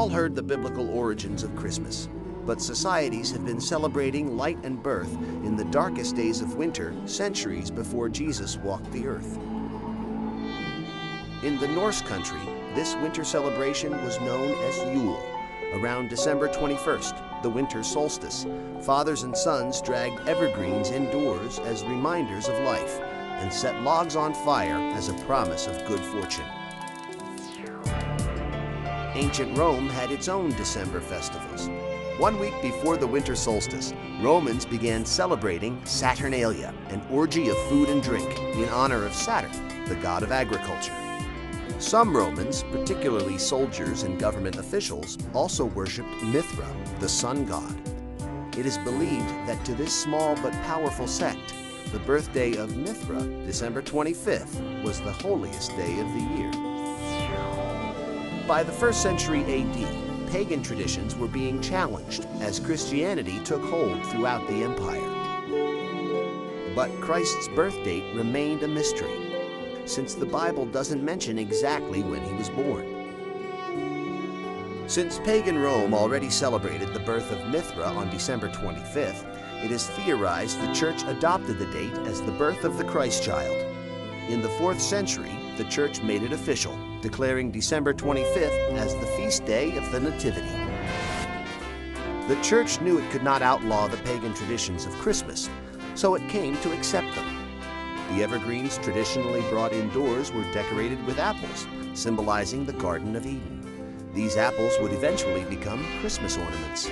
all heard the biblical origins of Christmas, but societies have been celebrating light and birth in the darkest days of winter centuries before Jesus walked the earth. In the Norse country, this winter celebration was known as Yule. Around December 21st, the winter solstice, fathers and sons dragged evergreens indoors as reminders of life and set logs on fire as a promise of good fortune. Ancient Rome had its own December festivals. 1 week before the winter solstice, Romans began celebrating Saturnalia, an orgy of food and drink in honor of Saturn, the god of agriculture. Some Romans, particularly soldiers and government officials, also worshipped Mithra, the sun god. It is believed that to this small but powerful sect, the birthday of Mithra, December 25th, was the holiest day of the year. By the 1st century AD, pagan traditions were being challenged as Christianity took hold throughout the empire. But Christ's birth date remained a mystery, since the Bible doesn't mention exactly when he was born. Since pagan Rome already celebrated the birth of Mithra on December 25th, it is theorized the Church adopted the date as the birth of the Christ child. In the 4th century, the Church made it official, declaring December 25th as the feast day of the Nativity. The Church knew it could not outlaw the pagan traditions of Christmas, so it came to accept them. The evergreens traditionally brought indoors were decorated with apples, symbolizing the Garden of Eden. These apples would eventually become Christmas ornaments.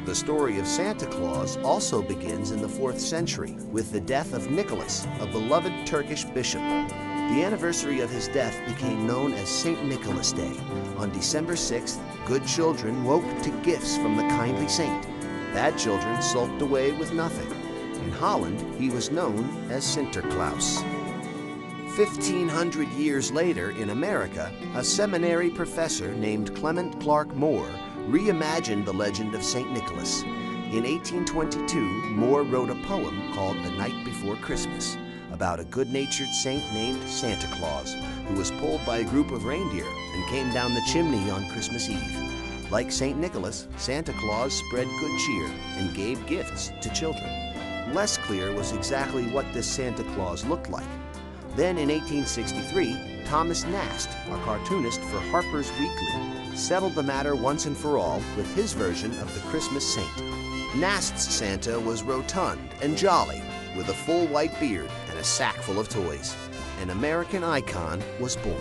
The story of Santa Claus also begins in the 4th century with the death of Nicholas, a beloved Turkish bishop. The anniversary of his death became known as St. Nicholas Day. On December 6th, good children woke to gifts from the kindly saint. Bad children sulked away with nothing. In Holland, he was known as Sinterklaas. 1,500 years later in America, a seminary professor named Clement Clark Moore reimagined the legend of St. Nicholas. In 1822, Moore wrote a poem called The Night Before Christmas about a good-natured saint named Santa Claus who was pulled by a group of reindeer and came down the chimney on Christmas Eve. Like St. Nicholas, Santa Claus spread good cheer and gave gifts to children. Less clear was exactly what this Santa Claus looked like. Then in 1863, Thomas Nast, a cartoonist for Harper's Weekly, settled the matter once and for all with his version of the Christmas saint. Nast's Santa was rotund and jolly, with a full white beard and a sack full of toys. An American icon was born.